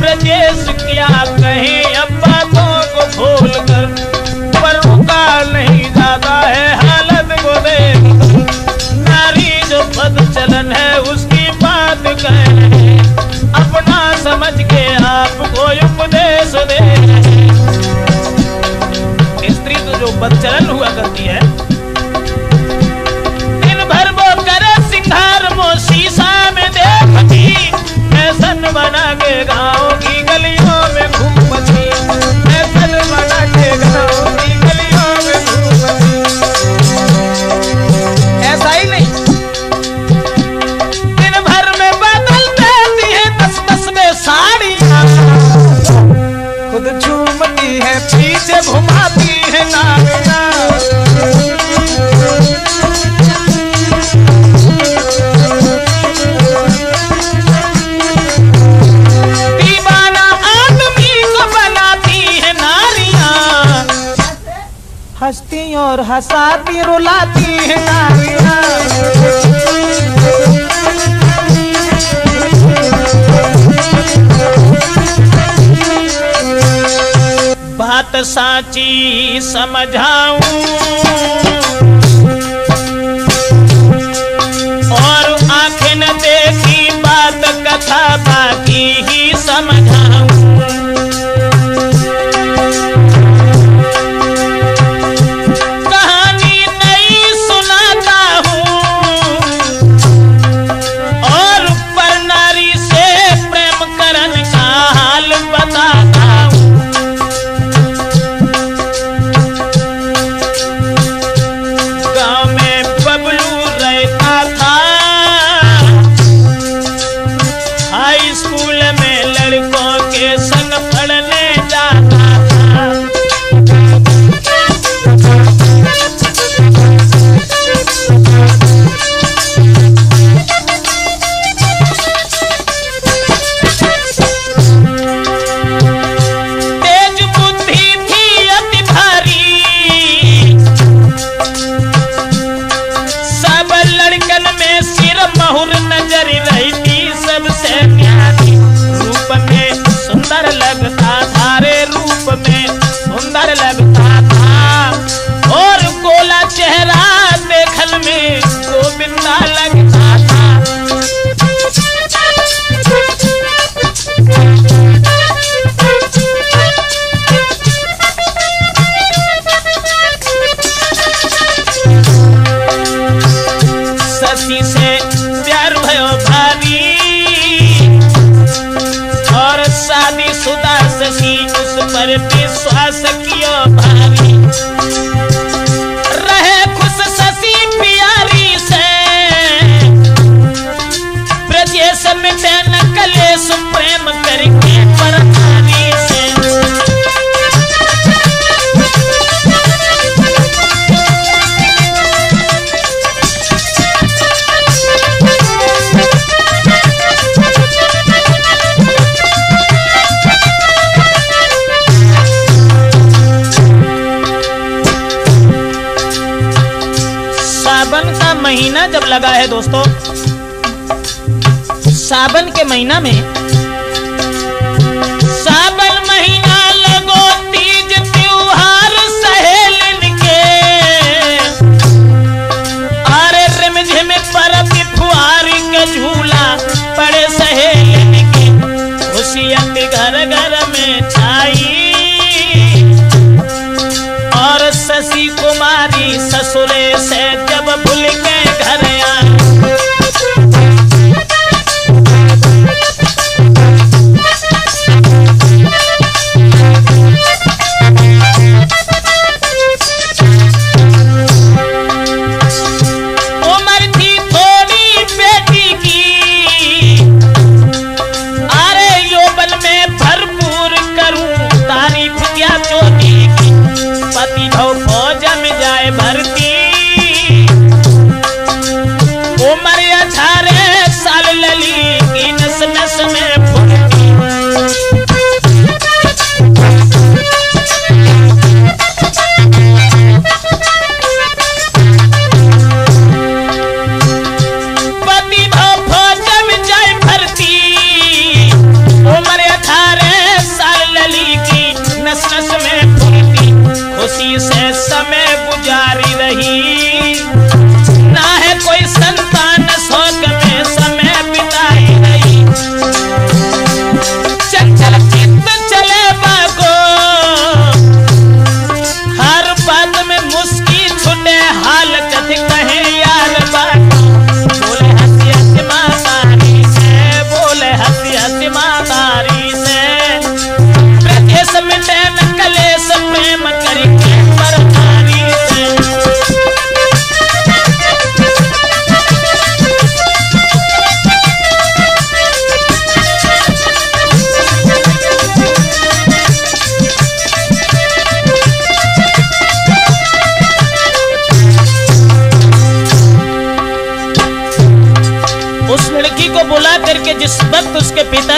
ब्रजेश क्या कहे अब बातों को खोल कर, पर रुका नहीं जाता है हालत को देख। नारी जो पद चलन है उसकी बात कह रहे, अपना समझ के आपको उपदेश दे रहे। स्त्री तो जो बदचलन हुआ करती है, दिन भर वो करे सिंगार, वो शीशा में देखती, फैशन बना के गाँव की गलियों में घूमती, फैशन बना के गाँव की गलियों में घूमती। ऐसा ही नहीं, दिन भर में बदल देती है 10-10 में साड़ियाँ, खुद झूमती है पीछे घुमाती है नारियाँ। हंसती और हंसाती रुलाती है नारियाँ। बात साची समझाऊं और आंखें न देखी बात कथा बाकी ही समझाऊं। विश्वास कियो भारी, रहे खुश शशि प्यारी से, ब्रजेश मिटे न कलेश प्रेम करके परनारी से। महीना जब लगा है दोस्तों, सावन के महीना में, सावन महीना लगो तीज त्योहार सहेलन के, अरे रिमझिम परब फुहारी के झूला पड़े सहेलन के, खुशियां घर घर में छाई और शशि कुमारी ससुरे से जब भूल के घर आई। उम्र थी थोड़ी बेटी की, अरे यौवन में भरपूर करूं तारीफ क्या चोटी की, पति भव फौज में जाए भर्ती, उम्र 18 साल लली की नस नस में फुर्ती। पति भव फौज में जाए भर्ती, उम्र 18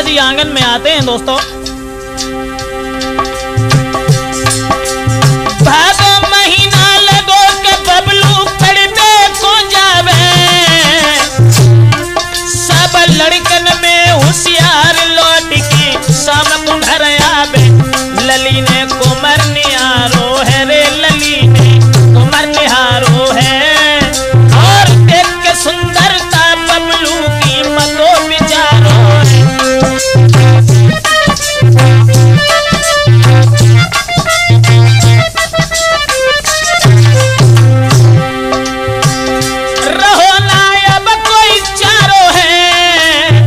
जी आंगन में आते हैं दोस्तों। भादो महीना लगो के बबलू पड़बे को जावे, सब लड़कन में होशियार लौट के सब कुंडर आवे। लली ने कुमर निहारो है रे, लली ने कुमर निहारो है, और देख के सुंदरता बबलू की मतो विचारो है। रहो ना अब कोई चारो है,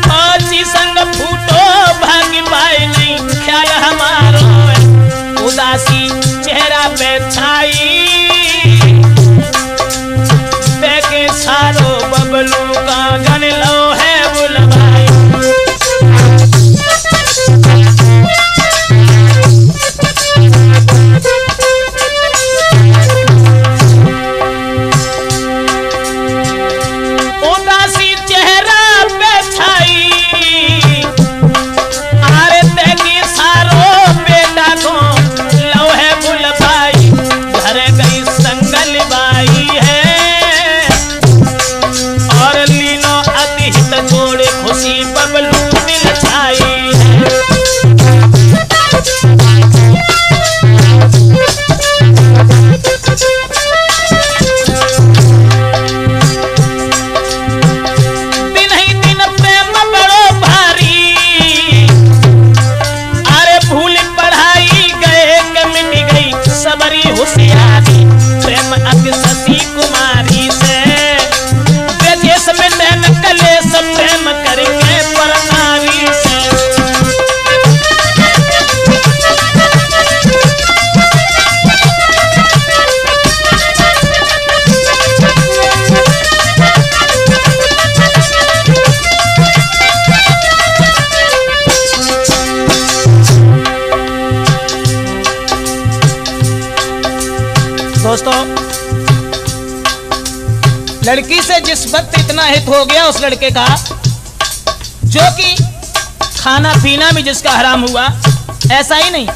फौजी संग फूटो भागी पाए नहीं ख्याल हमारो है। उदासी चेहरा पे छाई देखे सारो बबलू का जन लो है बुलवाई। उदासी चेहरा पे छाई आरे देखी सारो बेटा को लो है बुलवाई। घर गई संगल बाई है, और लीनो अतिहित छोड़े खुशी बबलू दिल छाई है। दिन ही दिन प्रेम बड़ो भारी, अरे भूल पढ़ाई गए के मिट गई सबरी होशियारी। प्रेम अति सती कुमारी से विदेश में नैन कलेश प्रेम करके पर नारी से। दोस्तों, लड़की से जिस वक्त इतना हित हो गया उस लड़के का, जो कि खाना पीना भी जिसका हराम हुआ, ऐसा ही नहीं,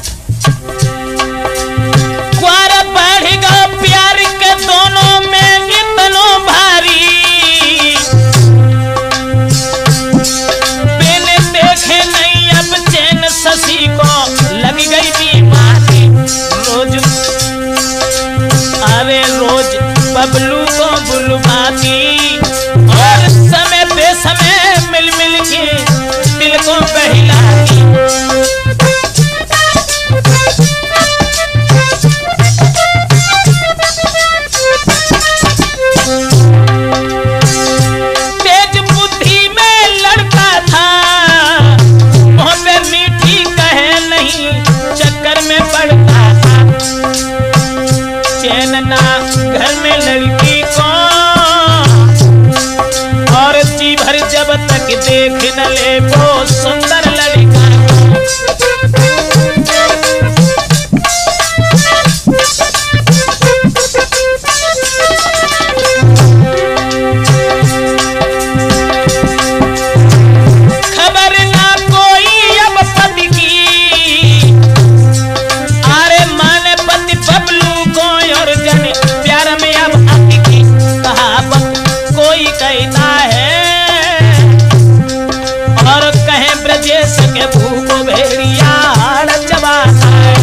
क्वारा बढ़ गया प्यार के दोनों में इतनो भारी। बिन देखे नहीं अब चैन शशि को लग गई बीमारी। रोज अरे रोज बबलू को बुलवाती, और समय पे समय मिल मिल के दिल को बहलाती। तेज बुद्धि में लड़का था, मुंह पे मीठी कहे नहीं चक्कर में पड़ता था। चैन ना घर में लड़की को, और जी भर जब तक देख न ले वो सुंदर लड़का। खबर ना कोई अब पति की, अरे माने पति बबलू को और जन प्यार में अब अति कहावत कोई कहता है, और कहे ब्रजेश के भूख भेड़िया चबाता है।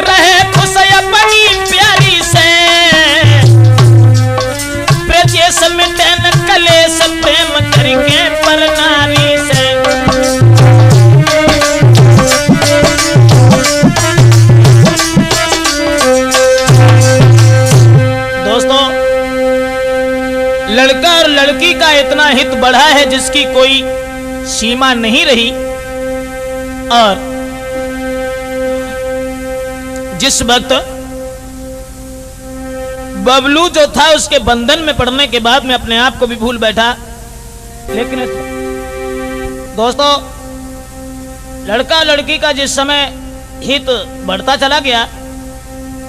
रहे खुश अपनी प्यारी से, ब्रजेश मिटे न कलेश प्रेम करके पर नारी से। दोस्तों, लड़का और लड़की का इतना हित बढ़ा है जिसकी कोई सीमा नहीं रही। और जिस वक्त बबलू जो था उसके बंधन में पड़ने के बाद मैं अपने आप को भी भूल बैठा। लेकिन दोस्तों, लड़का लड़की का जिस समय हित बढ़ता चला गया।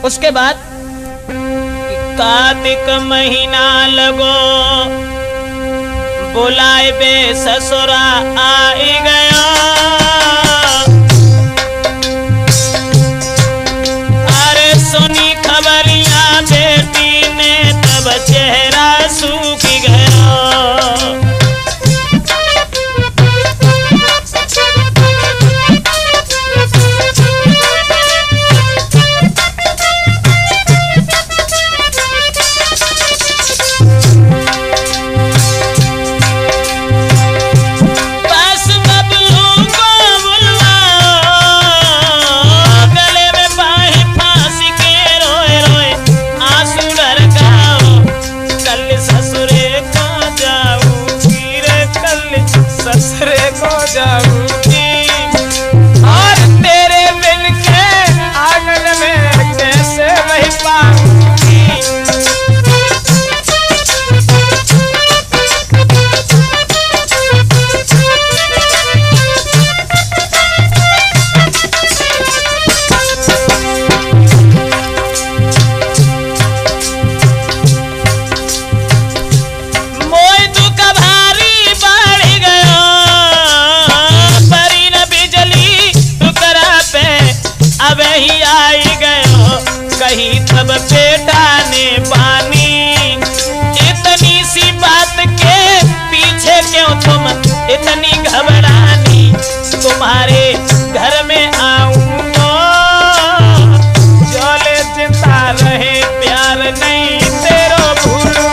उसके बाद कार्तिक महीना लगो, बुलाए बे ससुरा आई गया। अरे सुनी खबरियां बेटी ने तब चेहरा सूख गया। ससुरे को जाऊंगी और तेरे बिन के आंगन में कैसे रह पाऊंगी। ही आई गयो कहीं तब बेटा ने पानी। इतनी सी बात के पीछे क्यों तुम इतनी घबरानी। तुम्हारे घर में आऊंगा चले जिंदा रहे प्यार नहीं तेरो भूलूंगा।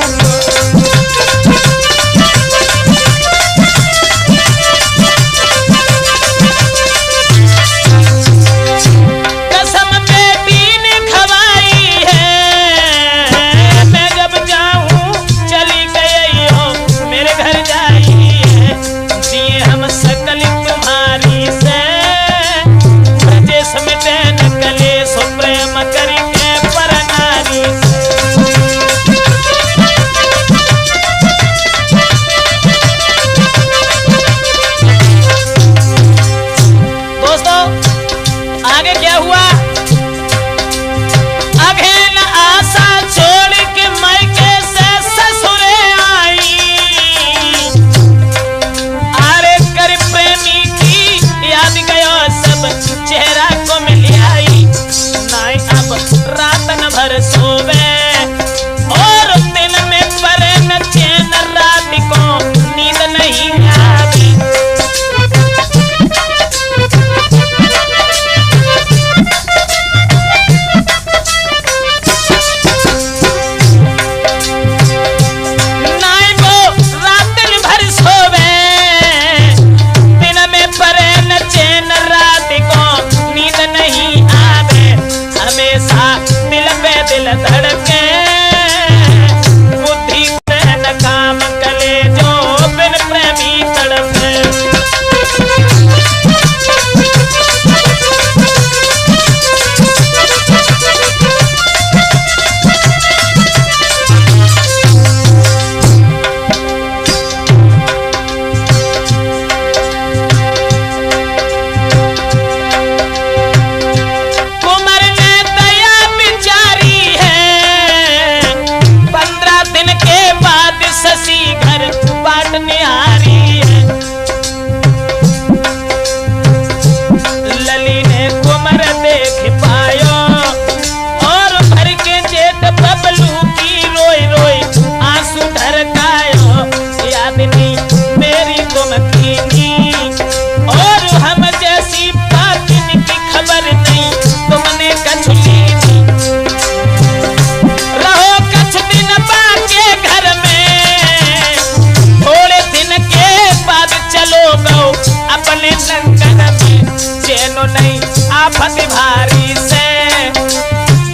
आफत भारी से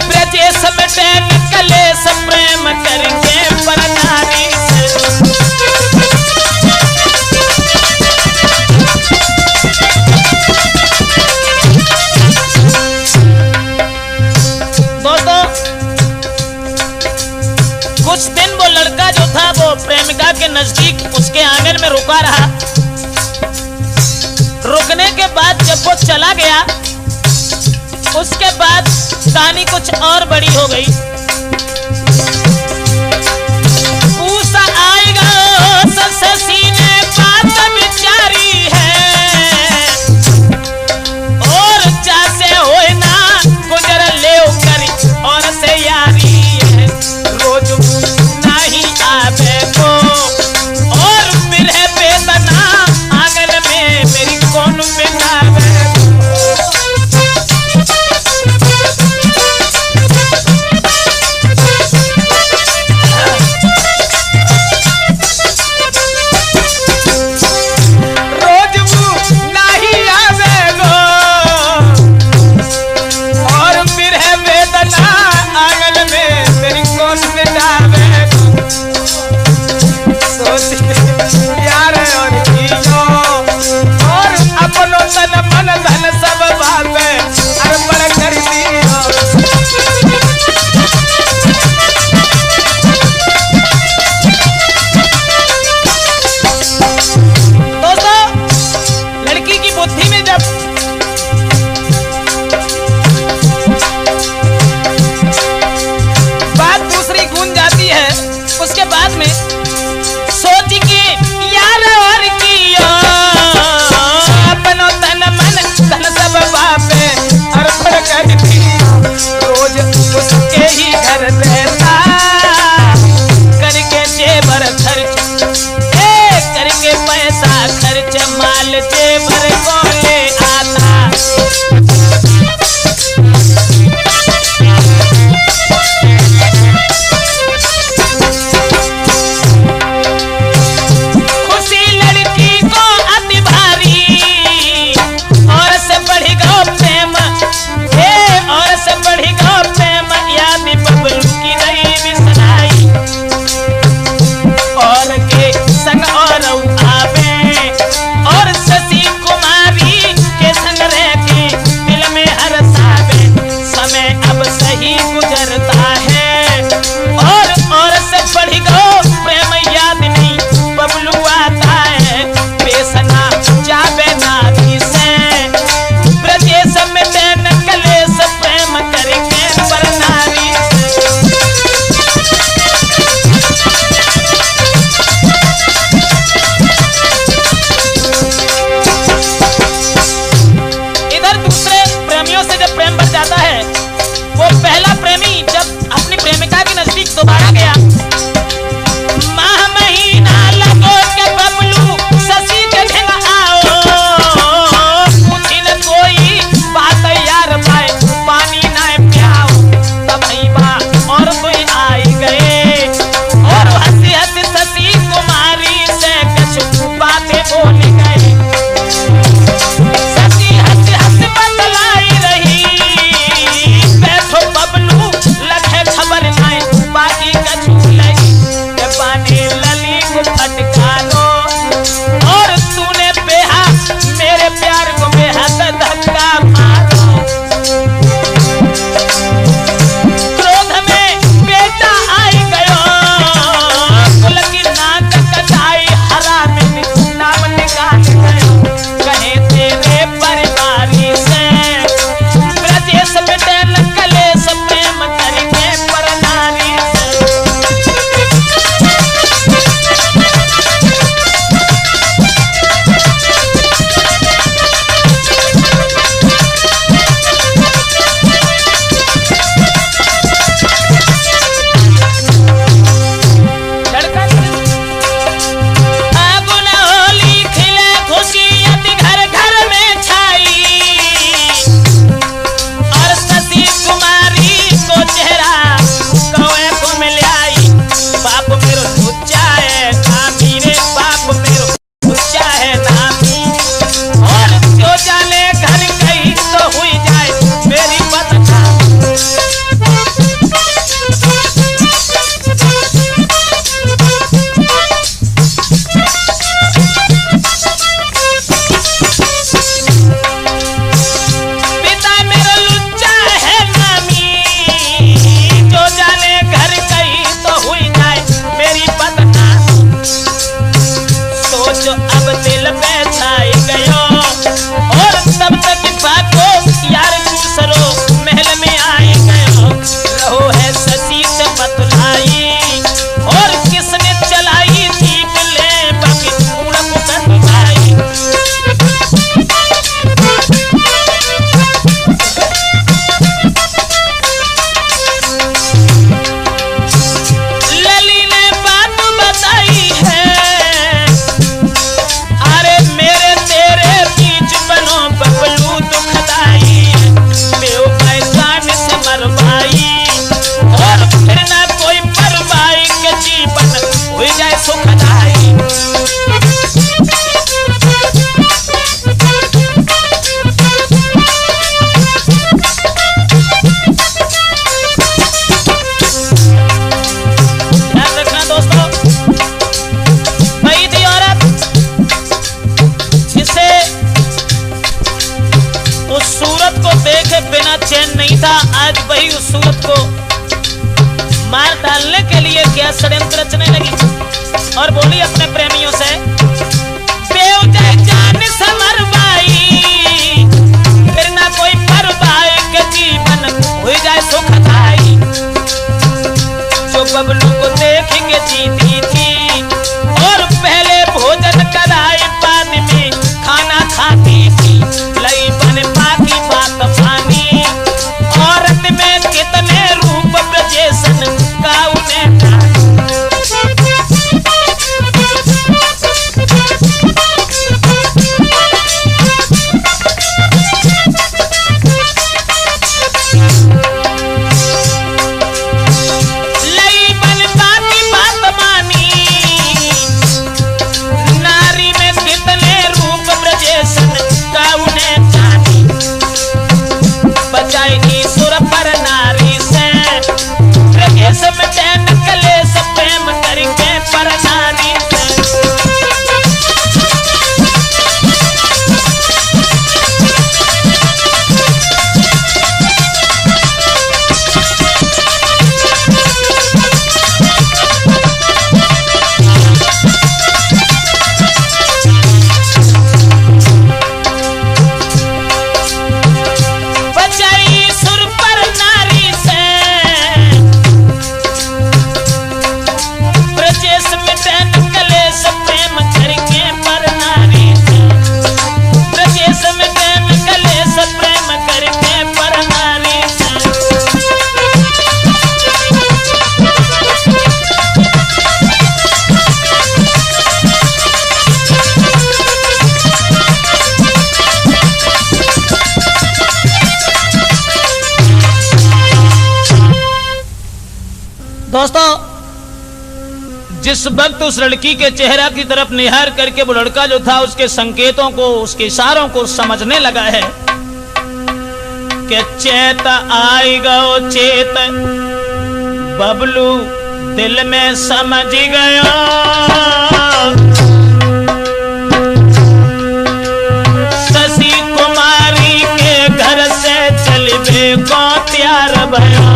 ब्रजेश मिटे निकले सब प्रेम करके पर नारी से। दोस्तों कुछ दिन वो लड़का जो था वो प्रेमिका के नजदीक उसके आंगन में रुका रहा। रुकने के बाद जब वो चला गया उसके बाद कहानी कुछ और बड़ी हो गई। पूसा आएगा ससी ने बात विचारी है, और जैसे होए ना गुजर ले करी और से यारी है। रोज नहीं आवे को और बिरह बेदना आंगन में मेरी कौन बिठावे। वही उस सूरत को मार डालने के लिए क्या षड्यंत्र रचने लगी और बोली अपने प्रेमियों से, बेवजह जान समरवाई, फिर ना कोई परवाए के जीवन हो जाए सुखदाई। जो बबलू को देख के जीती थी और पहले भोजन कराए बाद में खाना खाती थी, लई बन पाती बात पानी, औरत में कितने रूप ब्रजेशन का उन्हें दोस्तों, जिस वक्त उस लड़की के चेहरा की तरफ निहार करके वो लड़का जो था उसके संकेतों को, उसके इशारों को समझने लगा है कि चेत आई गो चेत, बबलू दिल में समझ गया, शशि कुमारी के घर से चलबे को तैयार भया।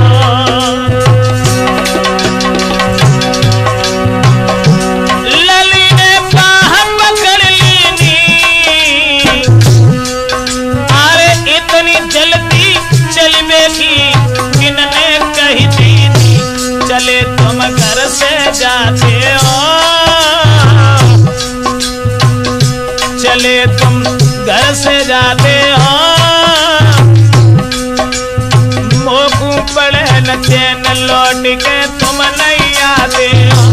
चले तुम घर से जाते हो, चले तुम घर से जाते हो, मोकू पड़े न चैन लौट के तुम नहीं आते हो।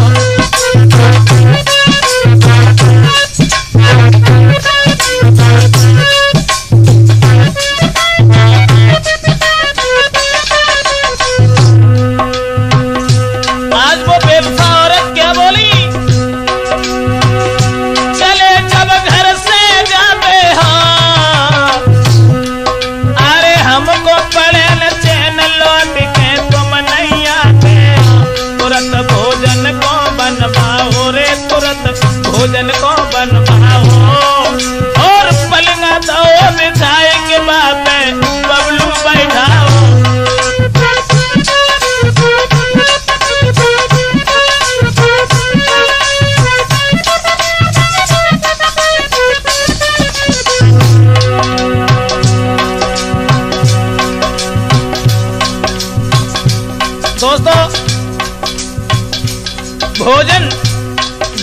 भोजन को बनवाओ और पलंगा दो बिछाए के बाद बबलू बैठाओ। दोस्तों, भोजन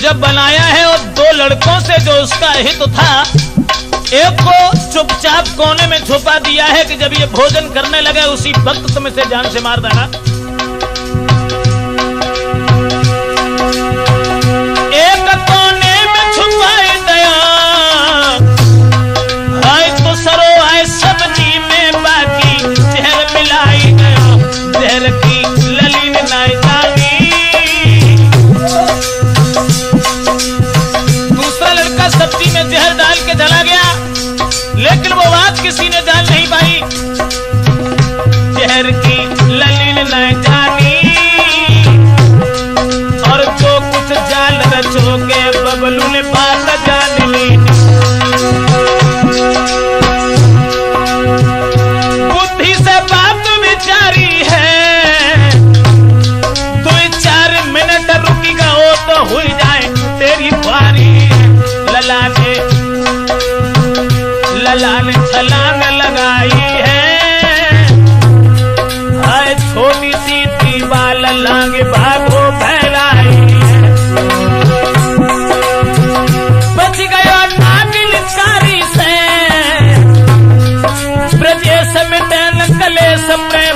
जब बनाया है और दो लड़कों से जो उसका हित था, एक को चुपचाप कोने में छुपा दिया है कि जब ये भोजन करने लगे उसी वक्त तुम इसे जान से मार देना। एक कोने में छुपाई दया, हाय तो सरो आए सब्जी में बाकी जहर मिलाई गया, जहर की ललीन नाई जानी। सब्जी में जहर डाल के चला गया, लेकिन वो बात किसी ने जान नहीं पाई। जहर की ललीन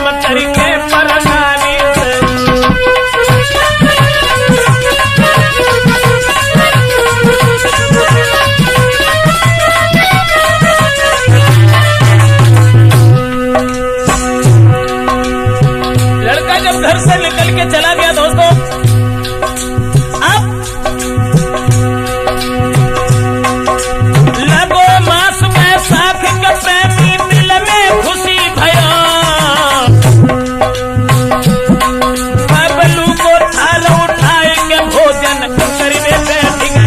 प्रेम करके पर नारी से। लड़का जब घर से निकल के चला गया दोस्तों, अब लगो मास में साख के प्रेमी दिल में खुशी भयो। बबलू को थाल उठाए के भोजन करने बैठ गया।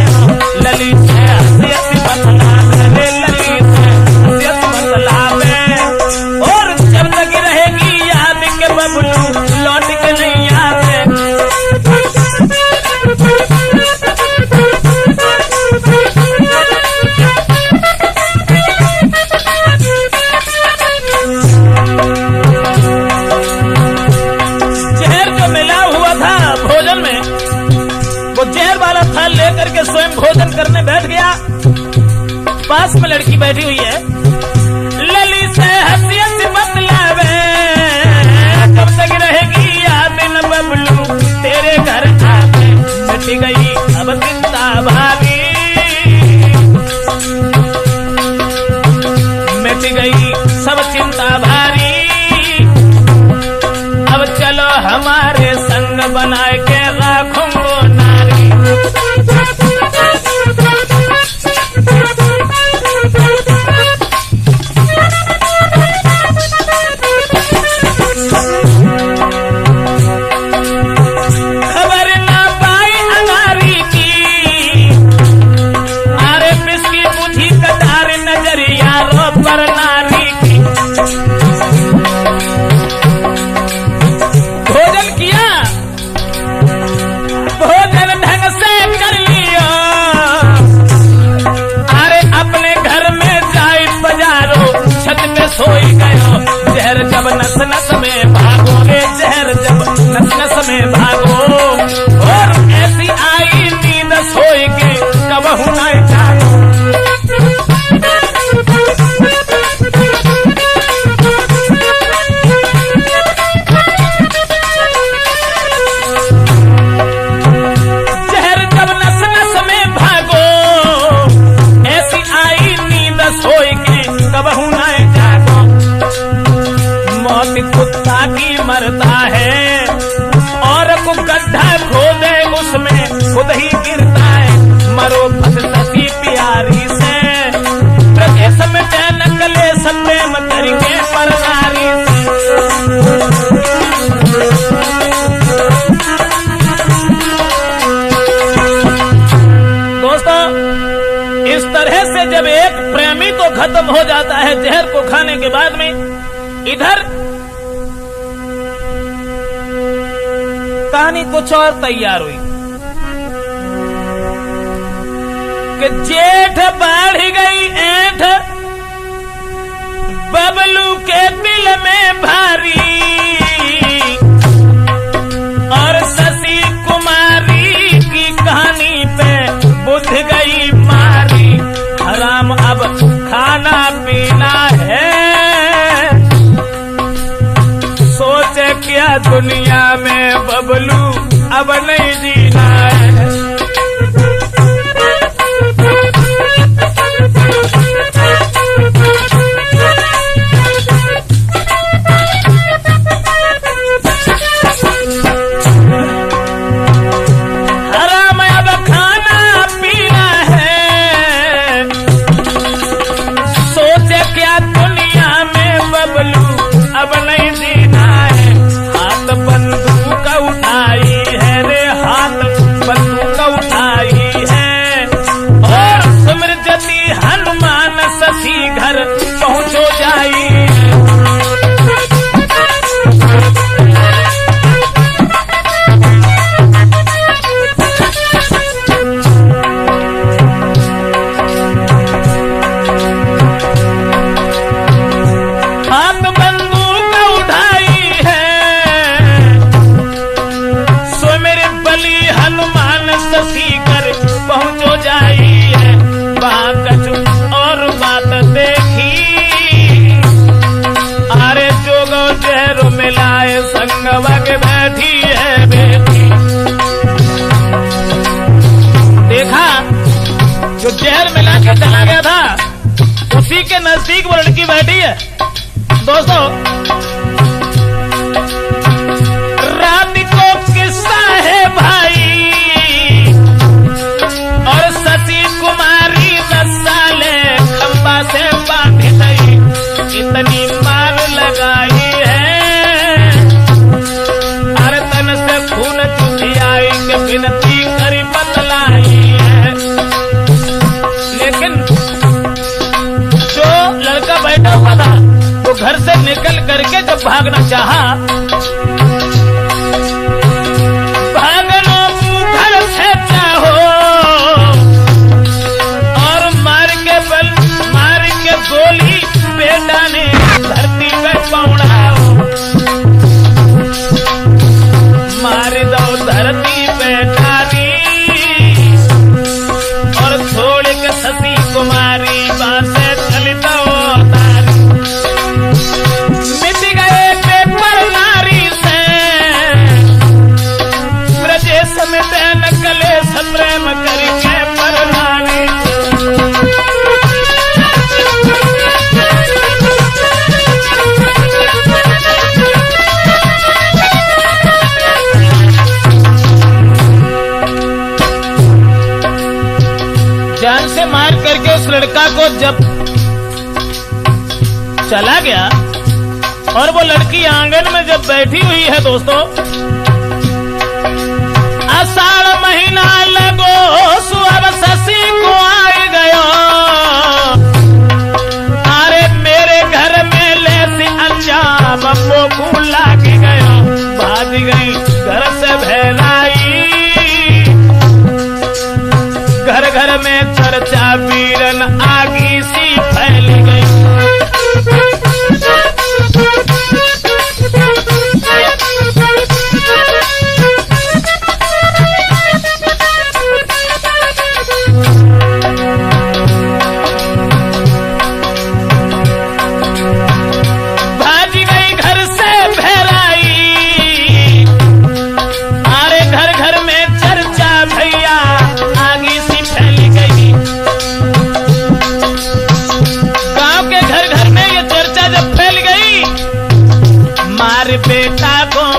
ललित है हसियत बतलावे, ललित है हसियत बतलावे। और जब तक रहेगी याद के बबलू लौट के नहीं आते। जहर जो मिला हुआ था भोजन में, वो जहर वाला थाल लेकर के स्वयं भोजन करने बैठ गया। पास में लड़की बैठी हुई है। ललित से हसियत बतलावे, कब तक रहेगी याद न बबलू तेरे घर आके। मिट गई अब चिंता भारी, मिट गई सब चिंता भारी। अब चलो हमारे संग बनाए के राखूंगो नारी। खबर ना पाई अनारी की, अरे बिस्की बुझी कटार नजरिया रो पर नारी की। भोजन किया, भोजन ढंग से कर लिया। अरे अपने घर में जाए बाजारो, छत पे सोई गयो। जहर जब नस नस में भागो रे, जहर जब नस नस में भागो। और ऐसी आई नींद सोई के कबहू न जागो। जहर जब नस नस में भागो, ऐसी आई नींद सोई के कबहू न जागो। मौत कुत्ता की मरता है, और को गड्ढा खोदे उसमें खुद ही गिरता है। मरो फस सती प्यारी से, प्रदेश में नकले सत्य मतरिके पर नारी से। दोस्तों, इस तरह से जब एक प्रेमी तो खत्म हो जाता है जहर को खाने के बाद में, इधर कहानी कुछ और तैयार हुई कि जेठ बढ़ गई ऐंठ बबलू के दिल में भारी। और शशि कुमारी की कहानी पे बुझ गई मारी। हराम अब खाना पीना है, सोचे क्या दुनिया में बबलू अब नहीं जीना है। हराम अब खाना पीना है, सोचे क्या दुनिया में बबलू अब नहीं जीना है। हाथ बंदूक उठाई है रे, हाथ कहा भागनो घर से चाहो और मार के गोली बेटा ने धरती पे पौड़ाओ मार दो धरती पे डाली और छोड़ के सती कुमारी बासे चलता तारी मिट गए पेपर नारी से ब्रजेश में बैन कलेश प्रेम करके परनारी जान से मार करके उस लड़का को जब चला गया और वो लड़की आंगन में जब बैठी हुई है दोस्तों, आषाढ़ महीना लगो सुअर शशि को आ गयो अरे मेरे घर में ले अंजाम को लाग गयो भाग गई घर से भैलाई घर घर में चर्चा वीरन आगी सी फैल गई भाग गई घर से भैराई अरे घर घर में चर्चा भैया आगी सी फैल गई गांव के घर घर में ये चर्चा जब फैल गई मार बेटा को